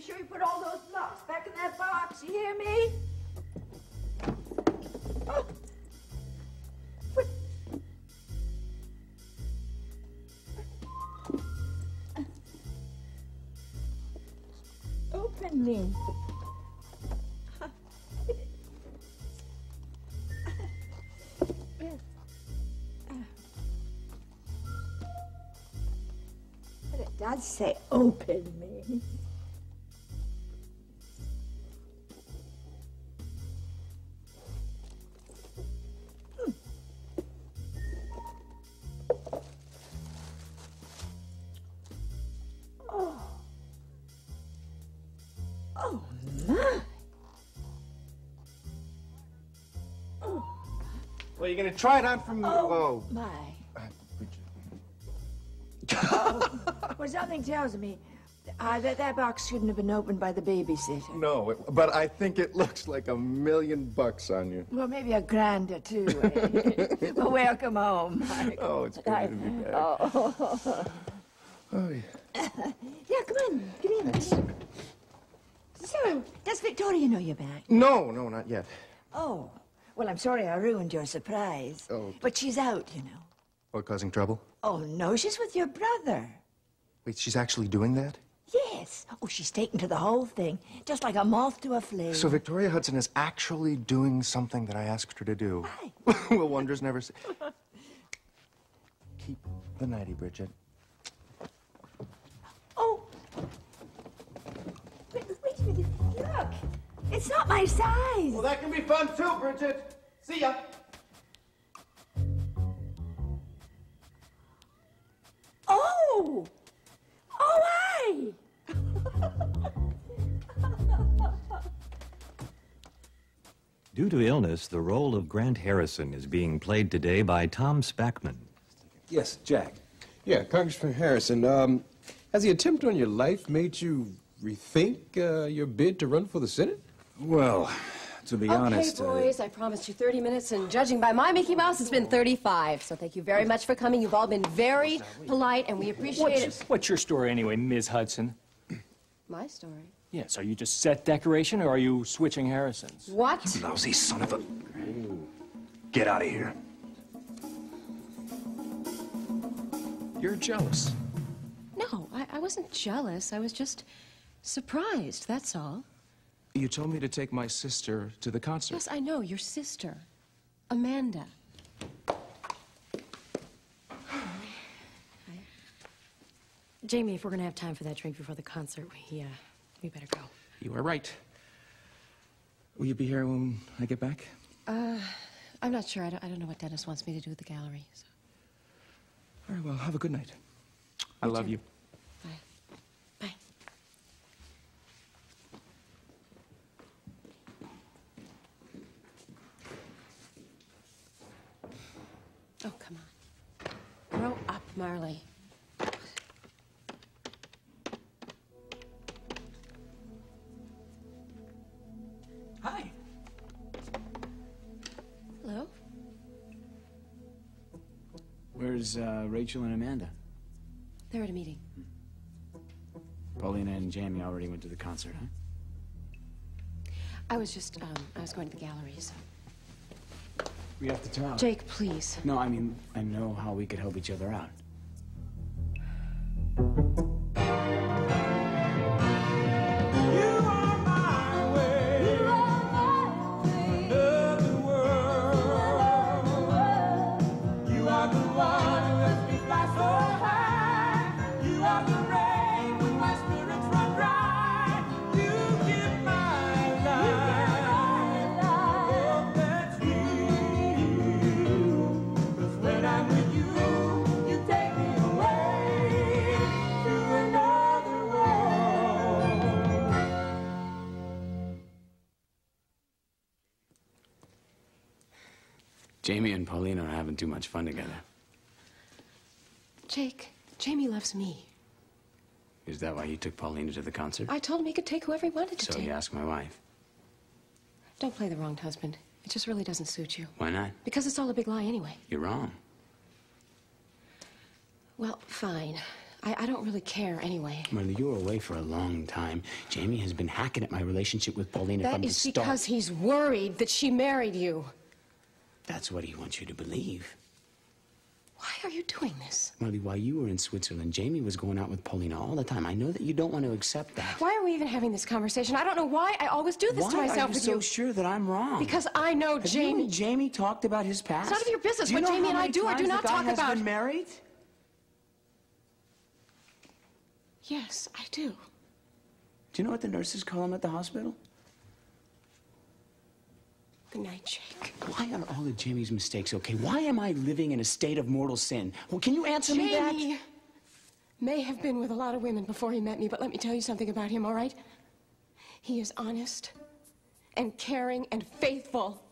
sure you put all those blocks back in that box. You hear me? Oh. What? Open me. But it does say open me. Oh, my. Oh. Well, you're going to try it on for me? Oh, Whoa. my. Oh. Well, something tells me that box shouldn't have been opened by the babysitter. No, but I think it looks like $1,000,000 on you. Well, maybe $1,000 or two. Eh? Well, welcome home, Michael. Oh, it's good to be back. Oh. Oh, yeah. Yeah, come on. Get in. Get in. So, does Victoria know you're back? No, not yet. Oh. Well, I'm sorry I ruined your surprise. Oh. But she's out, you know. What, causing trouble? Oh, no, she's with your brother. Wait, she's actually doing that? Yes. Oh, she's taken to the whole thing, just like a moth to a flame. So Victoria Hudson is actually doing something that I asked her to do. Right. Well, wonders never see. Keep the nightie, Bridget. Oh. Wait a minute. Look. It's not my size. Well, that can be fun, too, Bridget. See ya. Oh! Oh, hi! Due to illness, the role of Grant Harrison is being played today by Tom Spackman. Yes, Jack. Yeah, Congressman Harrison, has the attempt on your life made you rethink your bid to run for the Senate? Well, to be honest... Okay, boys, I promised you 30 minutes, and judging by my Mickey Mouse, it's been 35. So thank you very much for coming. You've all been very polite, and we appreciate it. What's your story anyway, Ms. Hudson? My story. Yes, are you just set decoration, or are you switching Harrisons? What? Lousy son of a... Get out of here. You're jealous. No, I wasn't jealous. I was just surprised, that's all. You told me to take my sister to the concert. Yes, I know, your sister, Amanda. Jamie, if we're gonna have time for that drink before the concert, we better go. You are right. Will you be here when I get back? I'm not sure. I don't know what Dennis wants me to do at the gallery. So. All right, well, have a good night. I love you. Bye. Bye. Oh, come on. Grow up, Marley. Hi. Hello? Where's Rachel and Amanda? They're at a meeting. Paulina and Jamie already went to the concert, huh? I was just, I was going to the gallery, so... We have to talk. Jake, please. No, I mean, I know how we could help each other out. Jamie and Paulina are having too much fun together. Jake, Jamie loves me. Is that why you took Paulina to the concert? I told him he could take whoever he wanted to So take. you asked my wife. Don't play the wronged husband. It just really doesn't suit you. Why not? Because it's all a big lie anyway. You're wrong. Well, fine. I don't really care anyway. Marley, you were away for a long time. Jamie has been hacking at my relationship with Paulina from the start. That is because he's worried that she married you. That's what he wants you to believe. Why are you doing this? Marley, while you were in Switzerland, Jamie was going out with Paulina all the time. I know that you don't want to accept that. Why are we even having this conversation? I don't know why I always do this to myself with you. Why are you so sure that I'm wrong? Because I know Have Jamie. you and Jamie talked about his past? It's none of your business. Do you What know Jamie how and I many do or do times not the guy talk has about. been married? Yes, I do. Do you know what the nurses call him at the hospital? Good night, Jake. Why are all of Jamie's mistakes okay? Why am I living in a state of mortal sin? Well, can you answer me that? Jamie may have been with a lot of women before he met me, but let me tell you something about him, all right? He is honest and caring and faithful.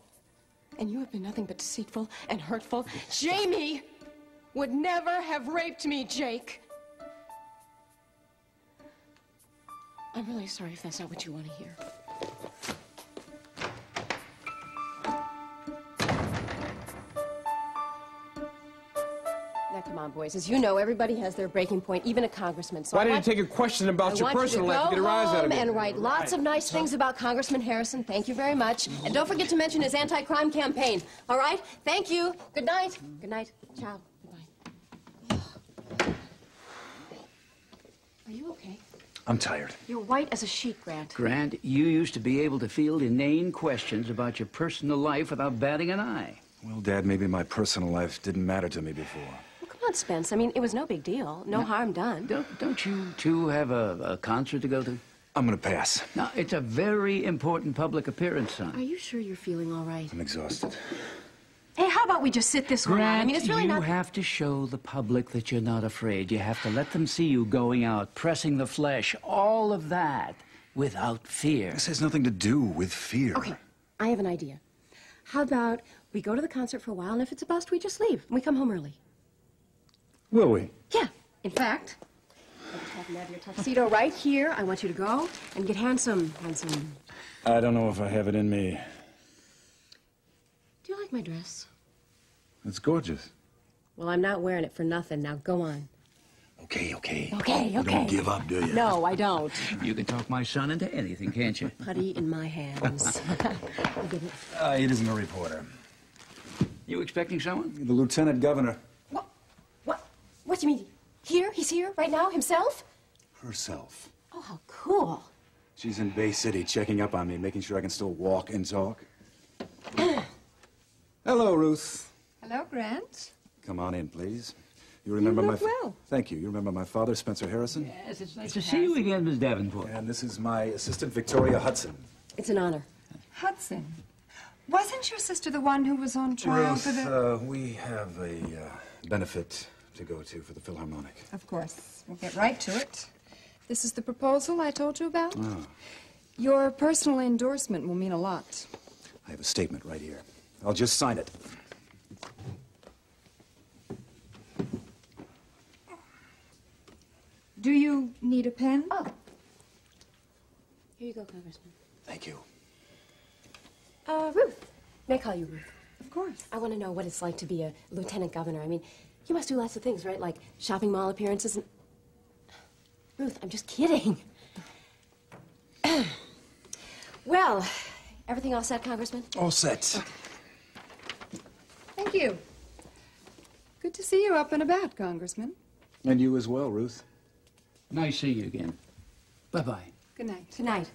And you have been nothing but deceitful and hurtful. Jamie would never have raped me, Jake. I'm really sorry if that's not what you want to hear. Now, come on, boys. As you know, everybody has their breaking point, even a congressman. So Why did you take a question about your personal life to get a rise out of me? And write lots of nice things about Congressman Harrison. Thank you very much. And don't forget to mention his anti-crime campaign. All right? Thank you. Good night. Good night. Ciao. Goodbye. Are you okay? I'm tired. You're white as a sheet, Grant. Grant, you used to be able to field inane questions about your personal life without batting an eye. Well, Dad, maybe my personal life didn't matter to me before. Well, come on, Spence. I mean, it was no big deal. No harm done. Don't you two have a concert to go to? I'm gonna pass. Now, it's a very important public appearance, son. Are you sure you're feeling all right? I'm exhausted. Hey, how about we just sit this one out? Grant, I mean, it's really you not... have to show the public that you're not afraid. You have to let them see you going out, pressing the flesh, all of that, without fear. This has nothing to do with fear. Okay, I have an idea. How about we go to the concert for a while, and if it's a bust, we just leave, and we come home early. Will we? Yeah. In fact, I just happen to have your tuxedo right here. I want you to go and get handsome. I don't know if I have it in me. Do you like my dress? It's gorgeous. Well, I'm not wearing it for nothing. Now, go on. Okay. Okay. You don't give up, do you? No, I don't. You can talk my son into anything, can't you? Putty in my hands. It isn't a reporter. You expecting someone? The lieutenant governor. What do you mean? Here? He's here right now, himself? Herself. Oh, how cool. She's in Bay City, checking up on me, making sure I can still walk and talk. Hello, Ruth. Hello, Grant. Come on in, please. You remember my... well. Thank you. You remember my father, Spencer Harrison? Yes, it's nice to see you again, Miss Davenport. And this is my assistant, Victoria Hudson. It's an honor. Hudson. Wasn't your sister the one who was on trial Ruth, for the... we have a benefit to go to for the Philharmonic. Of course. We'll get right to it. This is the proposal I told you about. Oh. Your personal endorsement will mean a lot. I have a statement right here. I'll just sign it. Do you need a pen? Oh. Here you go, Congressman. Thank you. Ruth. May I call you Ruth? Of course. I want to know what it's like to be a lieutenant governor. I mean, you must do lots of things, right? Like shopping mall appearances and... Ruth, I'm just kidding. Well, everything all set, Congressman? All set. Okay. Thank you. Good to see you up and about, Congressman. And you as well, Ruth. Nice seeing you again. Bye-bye. Good night. Good night.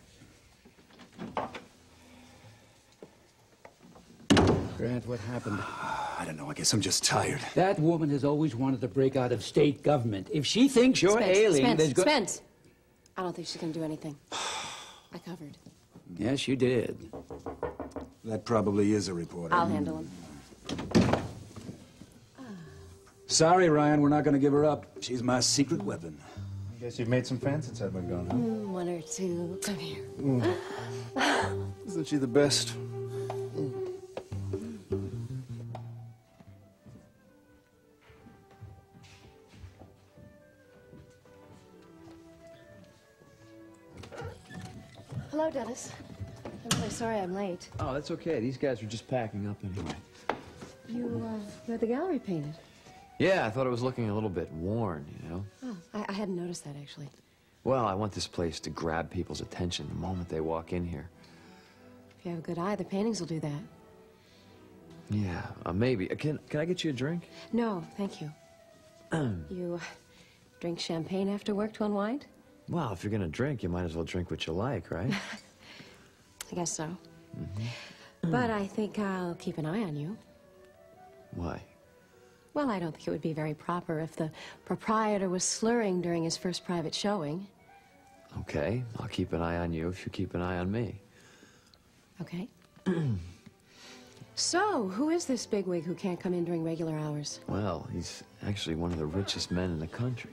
Grant, what happened? I don't know. I guess I'm just tired. That woman has always wanted to break out of state government. If she thinks you're ailing... Spence. I don't think she's going to do anything. I covered. Yes, you did. That probably is a reporter. I'll handle him. Sorry, Ryan. We're not going to give her up. She's my secret weapon. I guess you've made some fans since I've been gone, huh? One or two. Come here. Isn't she the best? Hello, Dennis. I'm really sorry I'm late. Oh, that's okay. These guys are just packing up anyway. You had the gallery painted. Yeah, I thought it was looking a little bit worn, you know? Oh, I hadn't noticed that, actually. Well, I want this place to grab people's attention the moment they walk in here. If you have a good eye, the paintings will do that. Yeah, maybe. Can I get you a drink? No, thank you. You drink champagne after work to unwind? Well, if you're gonna drink, you might as well drink what you like, right? I guess so. But I think I'll keep an eye on you. Why? Well, I don't think it would be very proper if the proprietor was slurring during his first private showing. Okay, I'll keep an eye on you if you keep an eye on me. Okay. So, who is this bigwig who can't come in during regular hours? Well, he's actually one of the richest men in the country.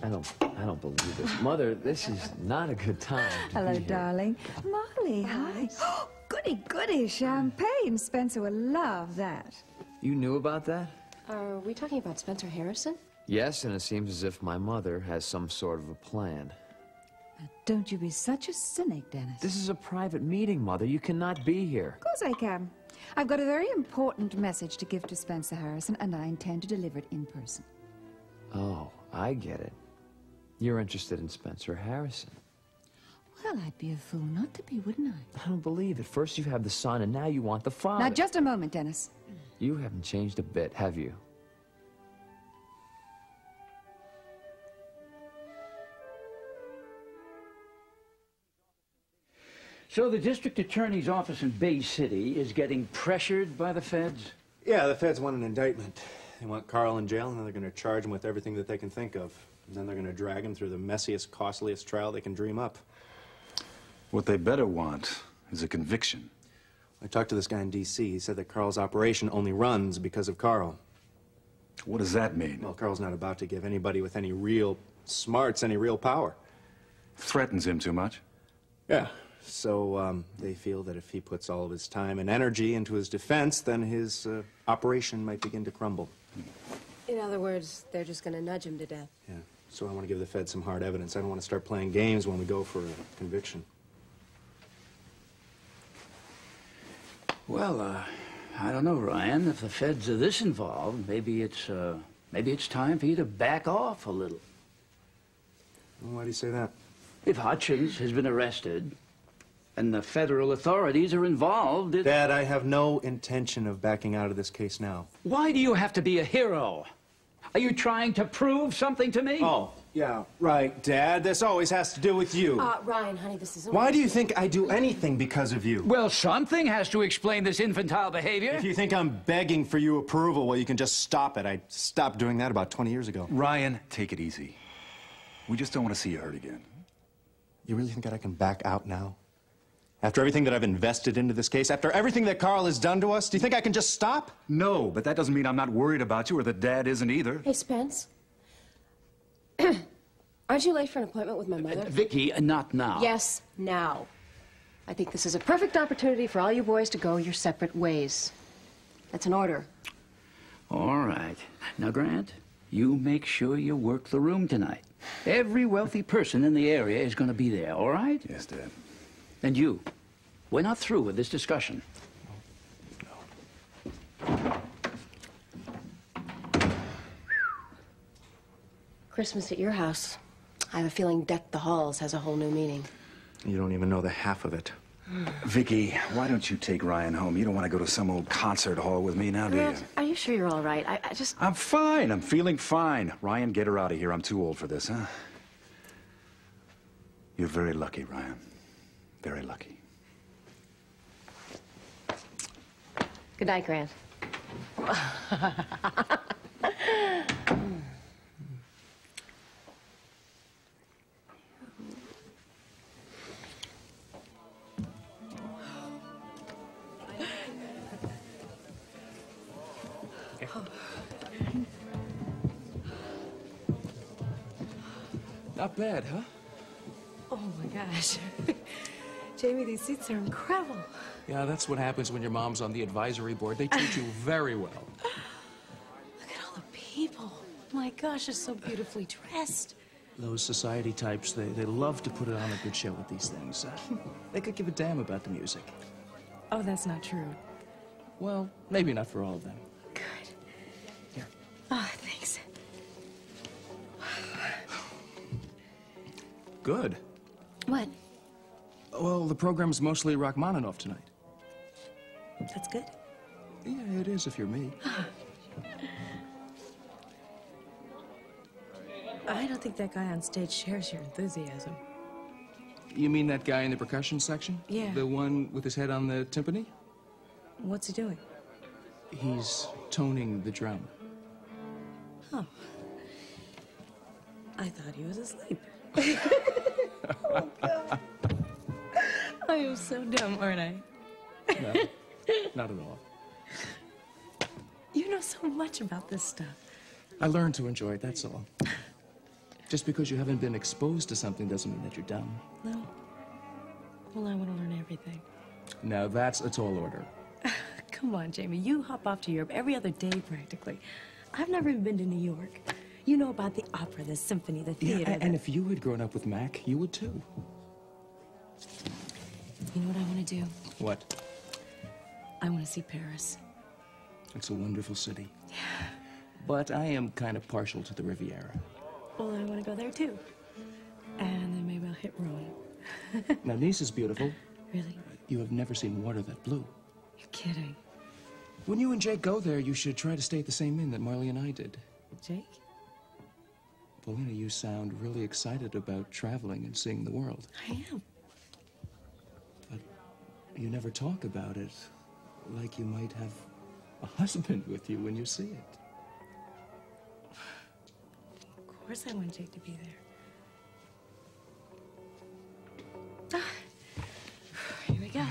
I don't believe this. Mother, this is not a good time to Hello, be here. darling. Marley, hi. Oh, goody, goody, champagne. Spencer will love that. You knew about that? Are we talking about Spencer Harrison? Yes, and it seems as if my mother has some sort of a plan. Now, don't you be such a cynic, Dennis. This is a private meeting, Mother. You cannot be here. Of course I can. I've got a very important message to give to Spencer Harrison, and I intend to deliver it in person. Oh, I get it. You're interested in Spencer Harrison. Well, I'd be a fool not to be, wouldn't I? I don't believe it. First you have the son, and now you want the father. Now, just a moment, Dennis. You haven't changed a bit, have you? So the district attorney's office in Bay City is getting pressured by the feds? Yeah, the feds want an indictment. They want Carl in jail, and then they're going to charge him with everything that they can think of. And then they're going to drag him through the messiest, costliest trial they can dream up. What they better want is a conviction. I talked to this guy in D.C. He said that Carl's operation only runs because of Carl. What does that mean? Well, Carl's not about to give anybody with any real smarts any real power. Threatens him too much? Yeah. So they feel that if he puts all of his time and energy into his defense, then his operation might begin to crumble. In other words, they're just going to nudge him to death. Yeah. So I want to give the Fed some hard evidence. I don't want to start playing games when we go for a conviction. Well, I don't know, Ryan. If the feds are this involved, maybe it's time for you to back off a little. Well, why do you say that? If Hutchins has been arrested and the federal authorities are involved, Dad, I have no intention of backing out of this case now. Why do you have to be a hero? Are you trying to prove something to me? Oh, yeah, right, Dad. This always has to do with you. Ryan, honey, this isn't... Why do you think I do anything because of you? Well, something has to explain this infantile behavior. If you think I'm begging for your approval, well, you can just stop it. I stopped doing that about 20 years ago. Ryan, take it easy. We just don't want to see you hurt again. You really think that I can back out now? After everything that I've invested into this case, after everything that Carl has done to us, do you think I can just stop? No, but that doesn't mean I'm not worried about you or that Dad isn't either. Hey, Spence. Aren't you late for an appointment with my mother? Vicky, not now. Yes, now. I think this is a perfect opportunity for all you boys to go your separate ways. That's an order. All right. Now, Grant, you make sure you work the room tonight. Every wealthy person in the area is going to be there, all right? Yes, Dad. And you, we're not through with this discussion. Christmas at your house. I have a feeling Deck the Halls has a whole new meaning. You don't even know the half of it. Vicky, why don't you take Ryan home? You don't want to go to some old concert hall with me now, do you? Grant, are you sure you're all right? I just... I'm fine. I'm feeling fine. Ryan, get her out of here. I'm too old for this, huh? You're very lucky, Ryan. Very lucky. Good night, Grant. Not bad, huh? Oh, my gosh. Jamie, these seats are incredible. Yeah, that's what happens when your mom's on the advisory board. They treat you very well. Look at all the people. My gosh, they're so beautifully dressed. Those society types, they love to put on a good show with these things. They could give a damn about the music. Oh, that's not true. Well, maybe not for all of them. Good. What? Well, the program's mostly Rachmaninoff tonight. That's good. Yeah, it is if you're me. I don't think that guy on stage shares your enthusiasm. You mean that guy in the percussion section? Yeah. The one with his head on the timpani? What's he doing? He's toning the drum. Oh. I thought he was asleep. Oh, God. I was so dumb, weren't I? No, not at all. You know so much about this stuff. I learned to enjoy it, that's all. Just because you haven't been exposed to something doesn't mean that you're dumb. No. Well, I want to learn everything. Now that's a tall order. Come on, Jamie. You hop off to Europe every other day, practically. I've never even been to New York. You know about the opera, the symphony, the theater. Yeah, and if you had grown up with Mac, you would too. You know what I want to do? What? I want to see Paris. It's a wonderful city. Yeah. But I am kind of partial to the Riviera. Well, I want to go there, too. And then maybe I'll hit Rome. Now, Nice is beautiful. Really? You have never seen water that blue. You're kidding. When you and Jake go there, you should try to stay at the same inn that Marley and I did. Jake? Paulina, you sound really excited about traveling and seeing the world. I am. But you never talk about it like you might have a husband with you when you see it. Of course I want Jake to be there. Here we go.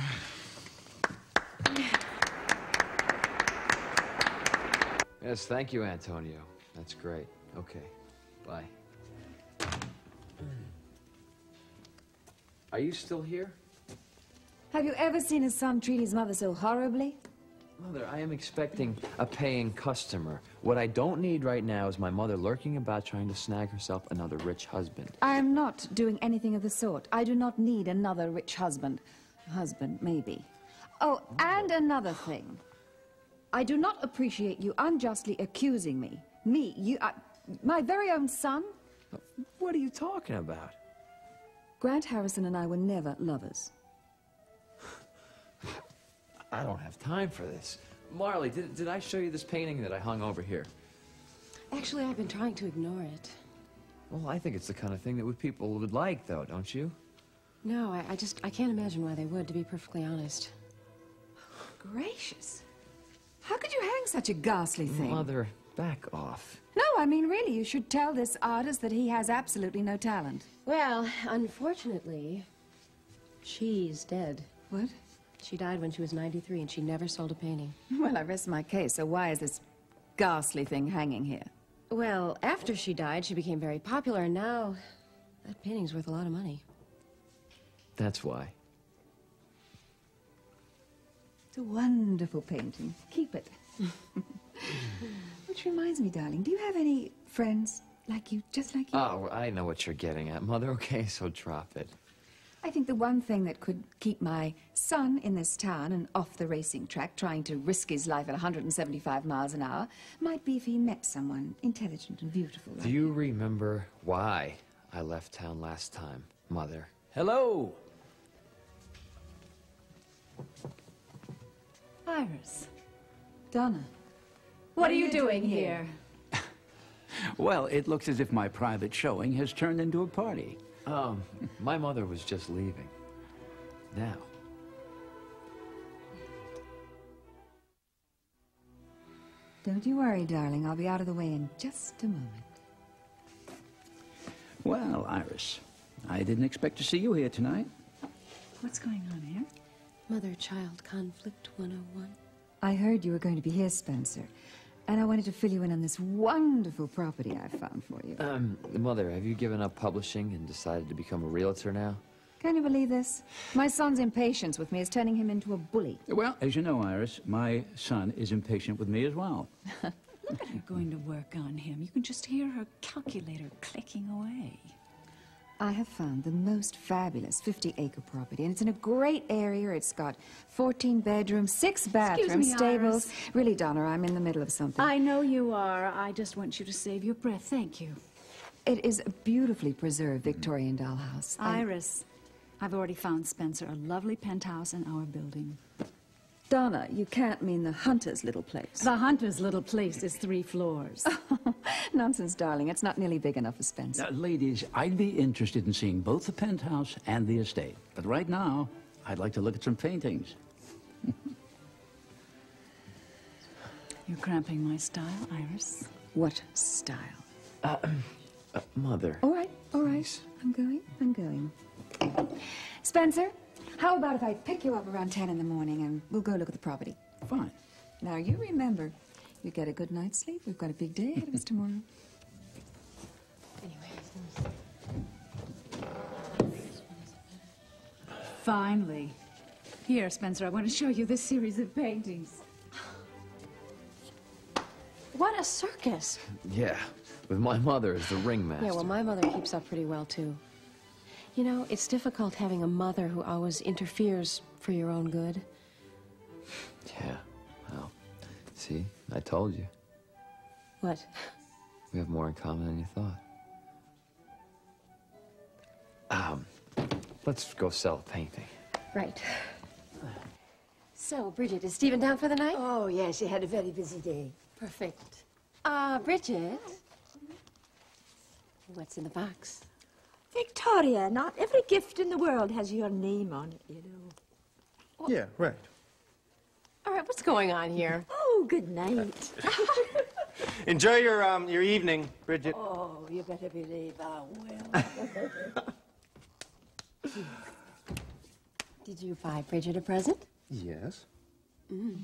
Yes, thank you, Antonio. That's great. Okay, bye. Are you still here? Have you ever seen a son treat his mother so horribly? Mother, I am expecting a paying customer. What I don't need right now is my mother lurking about trying to snag herself another rich husband. I am not doing anything of the sort. I do not need another rich husband. Husband, maybe. Oh, and another thing. I do not appreciate you unjustly accusing me. Me, you, my very own son? What are you talking about? Grant Harrison and I were never lovers. I don't have time for this. Marley, did I show you this painting that I hung over here? Actually, I've been trying to ignore it. Well, I think it's the kind of thing that people would like, though, don't you? No, I can't imagine why they would, to be perfectly honest. Gracious. How could you hang such a ghastly thing? Mother, back off. No, I mean, really, you should tell this artist that he has absolutely no talent. Well, unfortunately, she's dead. What? She died when she was 93, and she never sold a painting. Well, I rest my case, so why is this ghastly thing hanging here? Well, after she died, she became very popular, and now that painting's worth a lot of money. That's why. It's a wonderful painting. Keep it. Which reminds me, darling, do you have any friends like you, just like you? Oh, I know what you're getting at, Mother. Okay, so drop it. I think the one thing that could keep my son in this town and off the racing track trying to risk his life at 175 miles an hour might be if he met someone intelligent and beautiful. Do you remember why I left town last time, Mother? Hello. Iris. Donna. What are you doing here? Well, it looks as if my private showing has turned into a party. My mother was just leaving. Now. Don't you worry, darling. I'll be out of the way in just a moment. Well, Iris, I didn't expect to see you here tonight. What's going on here? Mother-child conflict 101. I heard you were going to be here, Spencer. And I wanted to fill you in on this wonderful property I found for you. Mother, have you given up publishing and decided to become a realtor now? Can you believe this? My son's impatience with me is turning him into a bully. Well, as you know, Iris, my son is impatient with me as well. Look at her going to work on him. You can just hear her calculator clicking away. I have found the most fabulous 50-acre property, and it's in a great area. It's got 14 bedrooms, 6 bathrooms, me, stables. Iris. Really, Donna, I'm in the middle of something. I know you are. I just want you to save your breath. Thank you. It is a beautifully preserved Victorian dollhouse. Iris, I've already found Spencer a lovely penthouse in our building. Donna, you can't mean the Hunter's little place. The Hunter's little place is 3 floors. Nonsense, darling. It's not nearly big enough for Spencer. Now, ladies, I'd be interested in seeing both the penthouse and the estate. But right now, I'd like to look at some paintings. You're cramping my style, Iris. What style? Mother. All right. I'm going. Spencer, how about if I pick you up around 10 in the morning and we'll go look at the property? Fine. Now, you remember, you get a good night's sleep. We've got a big day ahead of us tomorrow. Finally. Here, Spencer, I want to show you this series of paintings. What a circus. Yeah, with my mother as the ringmaster. Yeah, well, my mother keeps up pretty well, too. You know, it's difficult having a mother who always interferes for your own good. Yeah, well, see, I told you. What? We have more in common than you thought. Let's go sell a painting. Right. So, Bridget, is Stephen down for the night? Oh, yes, he had a very busy day. Perfect. Bridget? What's in the box? Victoria, not every gift in the world has your name on it, you know. Yeah, right. All right, what's going on here? Oh, good night. Enjoy your evening, Bridget. Oh, you better believe I will. Did you buy Bridget a present? Yes. Mm.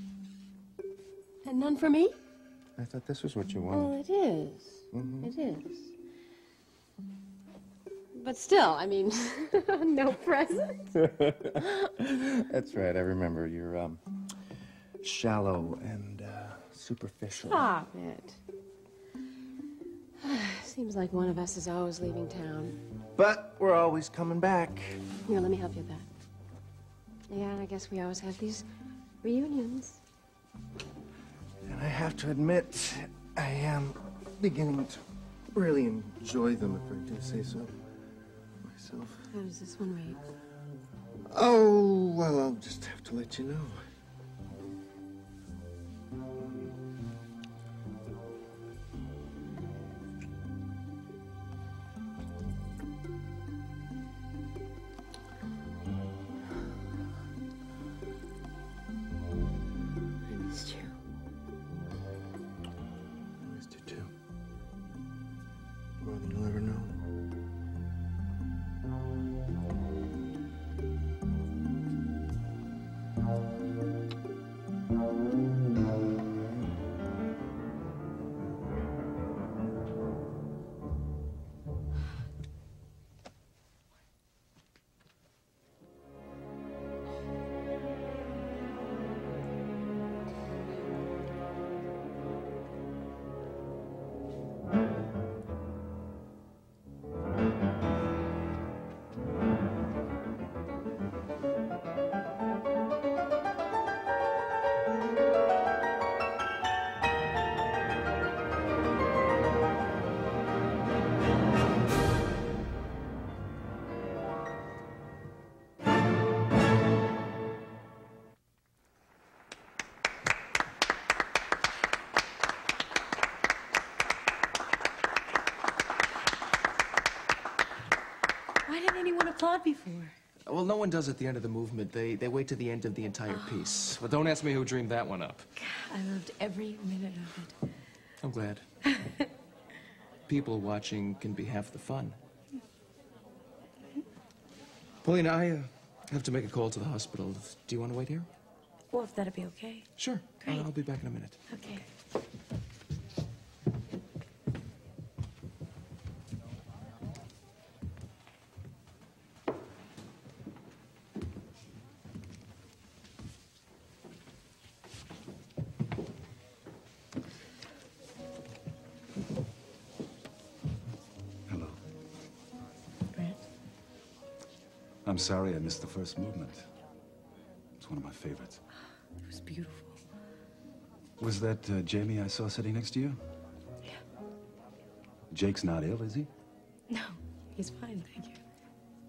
And none for me? I thought this was what you Well, wanted. it is. It is. But still, I mean, no present. That's right. I remember. You're shallow and superficial. Stop it. Seems like one of us is always leaving town. But we're always coming back. Here, let me help you with that. Yeah, and I guess we always have these reunions. And I have to admit, I am beginning to really enjoy them, if I do say so myself. How does this one rate? Oh, well, I'll just have to let you know. I missed you. I missed you too. More than you'll ever know. Why didn't anyone applaud before? Well, no one does at the end of the movement. They wait to the end of the entire piece. But don't ask me who dreamed that one up. I loved every minute of it. I'm glad. People watching can be half the fun. Paulina, I have to make a call to the hospital. Do you want to wait here? Well, if that'd be okay. Sure. Great. I'll be back in a minute. Okay. Hello. I'm sorry I missed the first movement. It's one of my favorites. It was beautiful. Was that Jamie I saw sitting next to you? Yeah. Jake's not ill, is he? No, he's fine, thank you.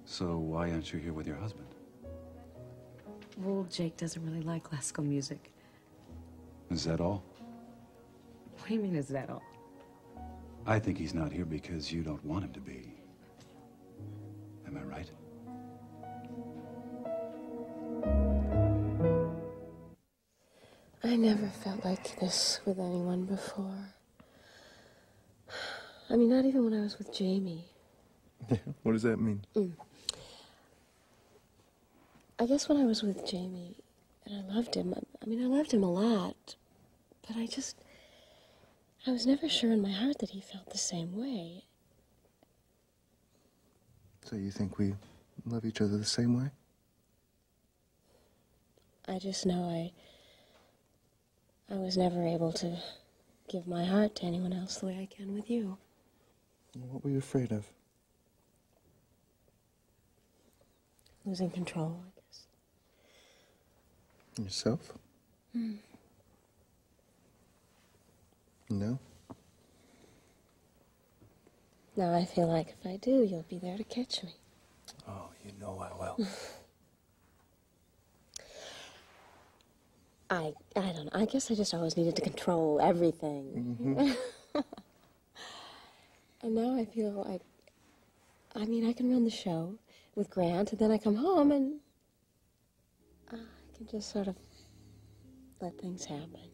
So why aren't you here with your husband? Well, Jake doesn't really like classical music. Is that all? What do you mean, is that all? I think he's not here because you don't want him to be. Am I right? I never felt like this with anyone before. I mean, not even when I was with Jamie. What does that mean? I guess when I was with Jamie, and I loved him, I mean, I loved him a lot, but I was never sure in my heart that he felt the same way. So you think we love each other the same way? I just know I was never able to give my heart to anyone else the way I can with you. What were you afraid of? Losing control, I guess. Yourself? No? Now I feel like if I do, you'll be there to catch me. Oh, you know I will. I don't know. I guess I just always needed to control everything. And now I feel like, I mean, I can run the show with Grant, and then I come home and I can just sort of let things happen.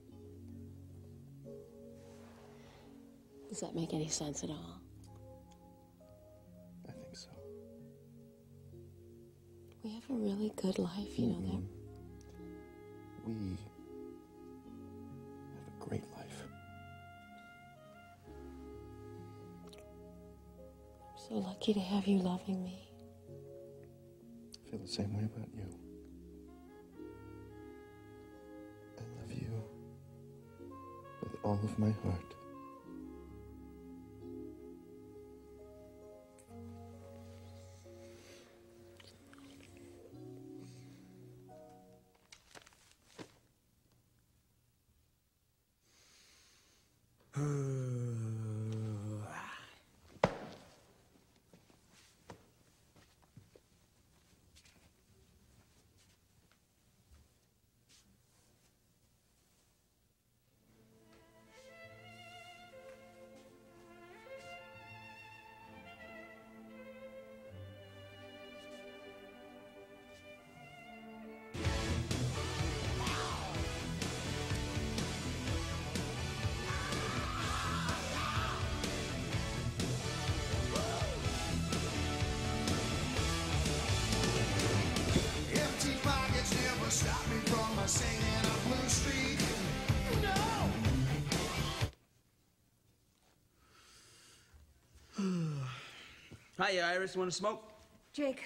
Does that make any sense at all? I think so. We have a really good life, you know that? We have a great life. I'm so lucky to have you loving me. I feel the same way about you. I love you with all of my heart. Stop me from my singing a blue streak. No! Hiya, Iris. Want to smoke? Jake,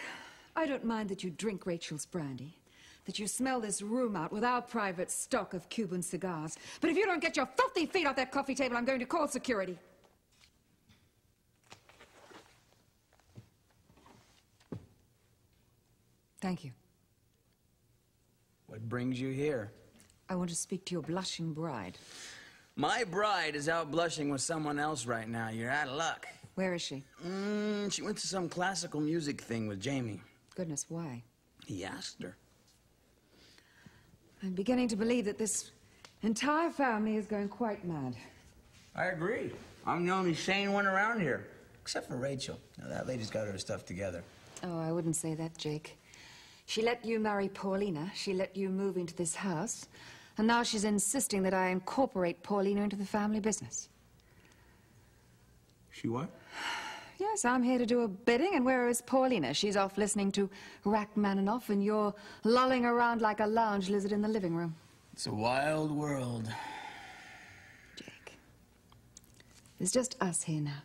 I don't mind that you drink Rachel's brandy, that you smell this room out with our private stock of Cuban cigars. But if you don't get your filthy feet off that coffee table, I'm going to call security. Thank you. What brings you here? I want to speak to your blushing bride. My bride is out blushing with someone else right now. You're out of luck. Where is she? She went to some classical music thing with Jamie. Goodness, why? He asked her. I'm beginning to believe that this entire family is going quite mad. I agree. I'm the only sane one around here. Except for Rachel. Now, that lady's got her stuff together. Oh, I wouldn't say that, Jake. She let you marry Paulina. She let you move into this house. And now she's insisting that I incorporate Paulina into the family business. She what? Yes, I'm here to do a bidding, and where is Paulina? She's off listening to Rachmaninoff, and you're lolling around like a lounge lizard in the living room. It's a wild world. Jake, there's just us here now.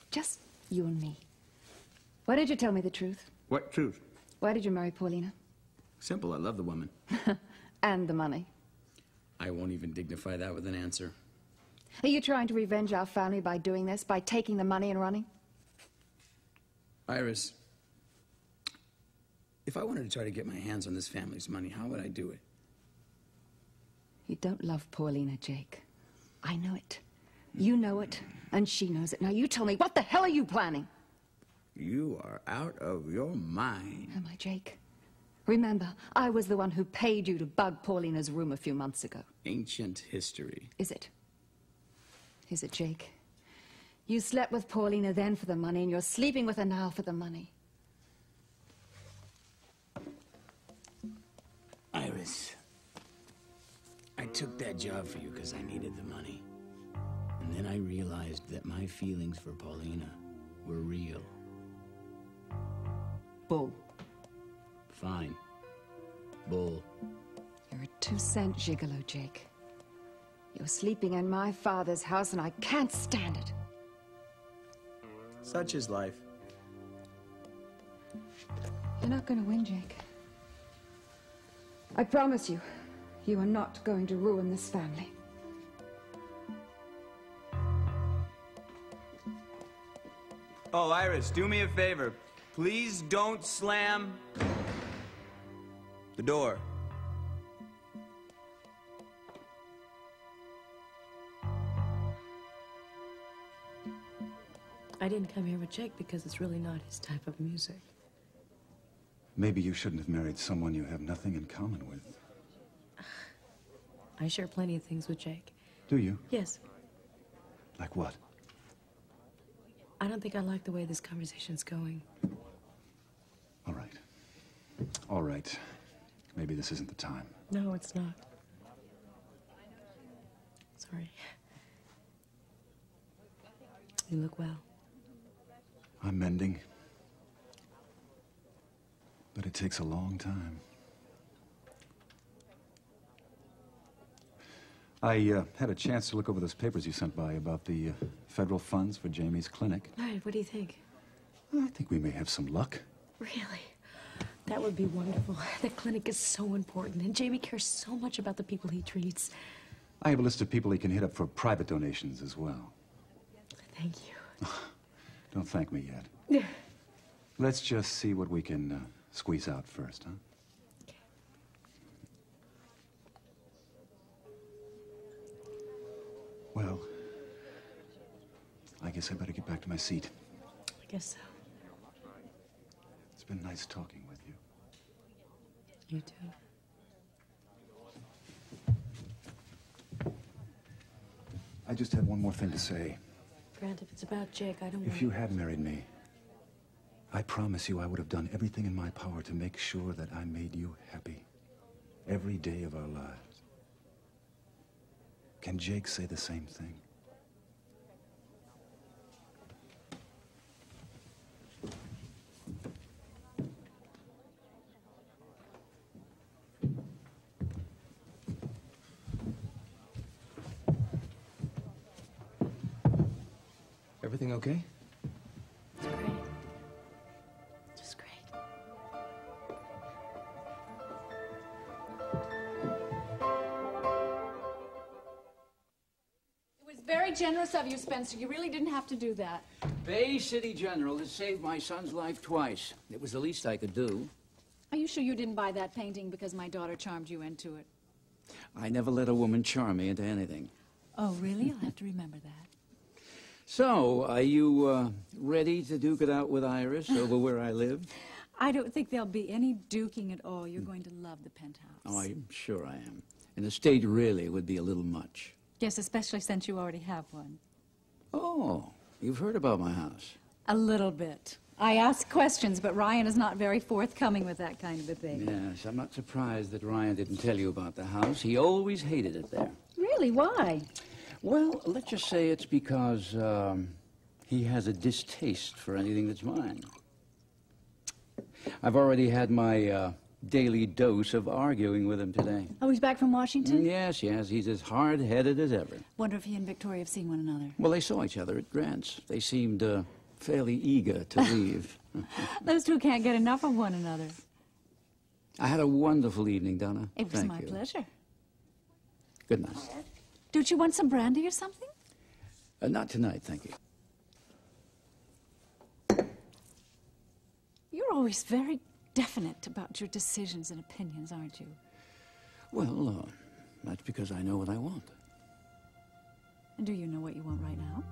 Just you and me. Why did you tell me the truth? What truth? Why did you marry Paulina? Simple, I love the woman. And the money. I won't even dignify that with an answer. Are you trying to revenge our family by doing this, by taking the money and running? Iris, if I wanted to try to get my hands on this family's money, how would I do it? You don't love Paulina, Jake. I know it. You know it, and she knows it. Now you tell me, what the hell are you planning? You are out of your mind. Am I, Jake? Remember, I was the one who paid you to bug Paulina's room a few months ago. Ancient history. Is it? Is it, Jake? You slept with Paulina then for the money, and you're sleeping with her now for the money. Iris, I took that job for you because I needed the money. And then I realized that my feelings for Paulina were real. Bull. Fine. Bull. You're a 2-cent gigolo, Jake. You're sleeping in my father's house, and I can't stand it. Such is life. You're not going to win, Jake. I promise you, you are not going to ruin this family. Oh, Iris, do me a favor. Please don't slam the door. I didn't come here with Jake because it's really not his type of music. Maybe you shouldn't have married someone you have nothing in common with. I share plenty of things with Jake. Do you? Yes. Like what? I don't think I like the way this conversation's going. All right. All right. Maybe this isn't the time. No, it's not. Sorry. You look well. I'm mending. But it takes a long time. I had a chance to look over those papers you sent by about the federal funds for Jamie's clinic. Right, what do you think? I think we may have some luck. Really? That would be wonderful. That clinic is so important, and Jamie cares so much about the people he treats. I have a list of people he can hit up for private donations as well. Thank you. Don't thank me yet. Let's just see what we can squeeze out first, huh? Well, I guess I better get back to my seat. I guess so. It's been nice talking with you. You too. I just had one more thing to say. Grant, if it's about Jake, I don't want... If you had married me, I promise you I would have done everything in my power to make sure that I made you happy. Every day of our lives. Can Jake say the same thing? Everything okay? It's great. Just great. It was very generous of you, Spencer. You really didn't have to do that. Bay City General has saved my son's life twice. It was the least I could do. Are you sure you didn't buy that painting because my daughter charmed you into it? I never let a woman charm me into anything. Oh, really? I'll have to remember that. So, are you ready to duke it out with Iris over where I live? I don't think there'll be any duking at all. You're going to love the penthouse. Oh, I'm sure I am. An estate really would be a little much. Yes, especially since you already have one. Oh, you've heard about my house. A little bit. I ask questions, but Ryan is not very forthcoming with that kind of a thing. Yes, I'm not surprised that Ryan didn't tell you about the house. He always hated it there. Really? Why? Well, let's just say it's because he has a distaste for anything that's mine. I've already had my daily dose of arguing with him today. Oh, he's back from Washington? Yes, he's as hard-headed as ever. Wonder if he and Victoria have seen one another. Well, they saw each other at Grant's. They seemed fairly eager to leave. Those two can't get enough of one another. I had a wonderful evening, Donna. It was Thank my you. pleasure. Good night. Don't you want some brandy or something? Not tonight, thank you. You're always very definite about your decisions and opinions, aren't you? Well, that's because I know what I want. And do you know what you want right now?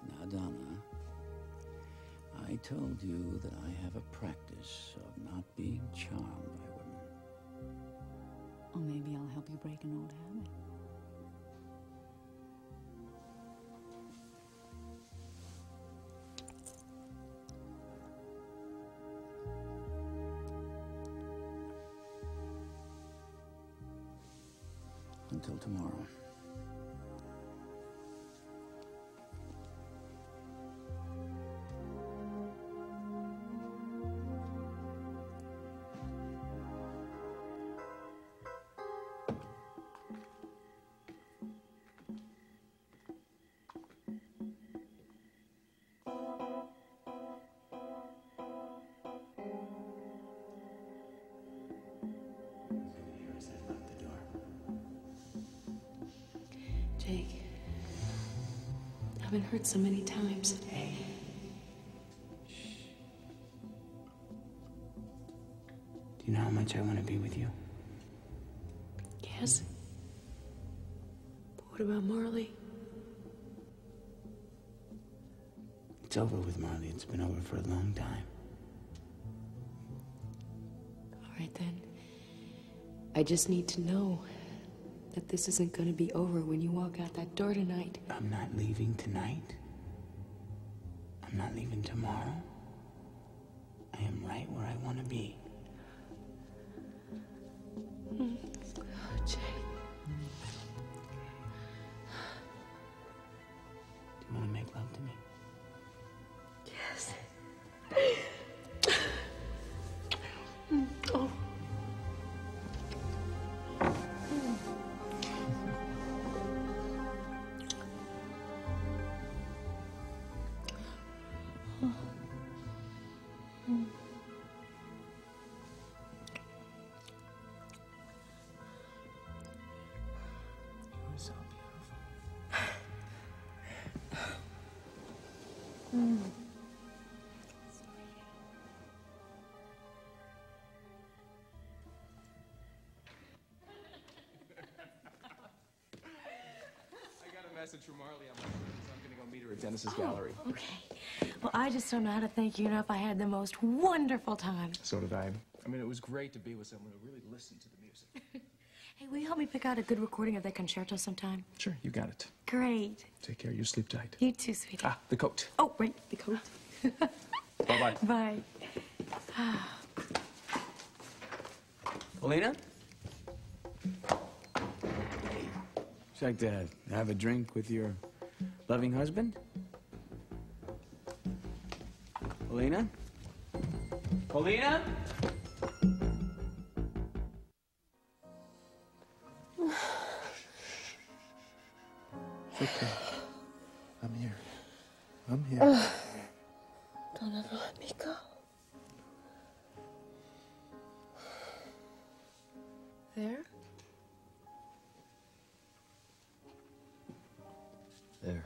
Now, Donna, told you that I have a practice of not being charmed by women. Or maybe I'll help you break an old habit. Until tomorrow. Jake, I've been hurt so many times. Hey. Do you know how much I want to be with you? Yes? But what about Marley? It's over with Marley. It's been over for a long time. All right, then. I just need to know that this isn't going to be over when you walk out that door tonight. I'm not leaving tonight. I'm not leaving tomorrow. I am right where I want to be. Oh, Jake. Do you want to make love to me? Yes. Oh. So I got a message from Marley on my phone, so I'm gonna go meet her at Dennis's gallery. Okay. Well, I just don't know how to thank you enough. I had the most wonderful time. So did I. I mean, it was great to be with someone who really listened to the music. Hey, will you help me pick out a good recording of that concerto sometime? Sure, you got it. Great. Take care. You sleep tight. You too, sweetie. Ah, the coat. Oh, right, the coat. Bye-bye. Bye. Paulina? Would you like to have a drink with your loving husband? Paulina? Paulina? It's okay. I'm here. I'm here. Don't ever let me go. There? There.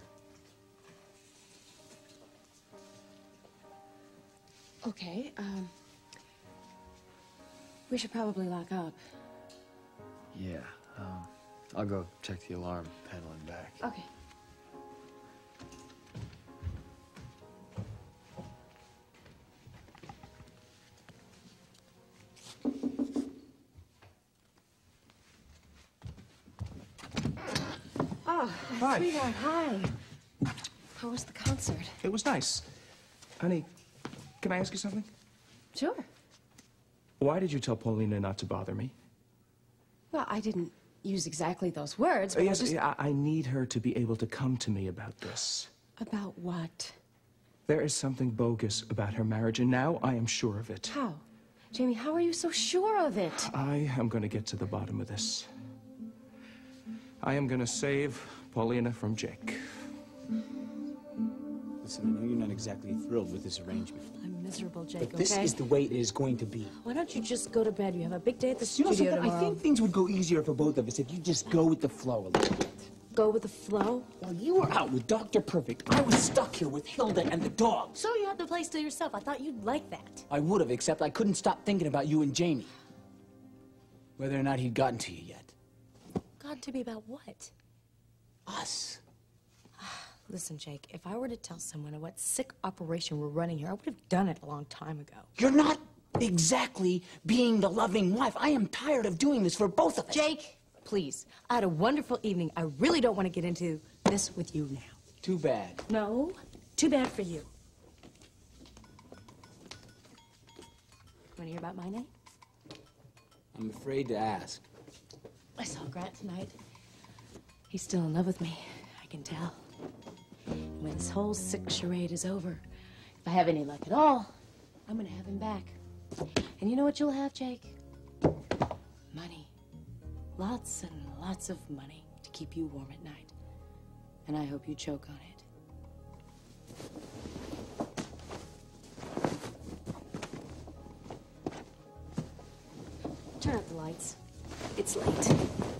Okay, we should probably lock up. Yeah, I'll go check the alarm panel and back. Okay. Oh, Hi. sweetheart, hi. How was the concert? It was nice. Honey, can I ask you something? Sure. Why did you tell Paulina not to bother me? Well, I didn't use exactly those words, but Yes, I just... I need her to be able to come to me about this. About what? There is something bogus about her marriage, and now I am sure of it. How? Jamie, how are you so sure of it? I am going to get to the bottom of this. I am going to save Paulina from Jake. Listen, I know you're not exactly thrilled with this arrangement. I'm miserable, Jake, But this okay? is the way it is going to be. Why don't you just go to bed? You have a big day at the You know studio something? tomorrow. I think things would go easier for both of us if you just go with the flow a little bit. Go with the flow? While you were out with Dr. Perfect, I was stuck here with Hilda and the dogs. So you had the place to yourself. I thought you'd like that. I would have, except I couldn't stop thinking about you and Jamie. Whether or not he'd gotten to you yet. God, to be about what? Us. Listen, Jake, if I were to tell someone what sick operation we're running here, I would have done it a long time ago. You're not exactly being the loving wife. I am tired of doing this for both of us. Jake, please. I had a wonderful evening. I really don't want to get into this with you now. Too bad. No, too bad for you. Want to hear about my name? I'm afraid to ask. I saw Grant tonight. He's still in love with me. I can tell. When this whole sick charade is over, if I have any luck at all, I'm gonna have him back. And you know what you'll have, Jake? Money. Lots and lots of money to keep you warm at night. And I hope you choke on it. Turn out the lights. It's late.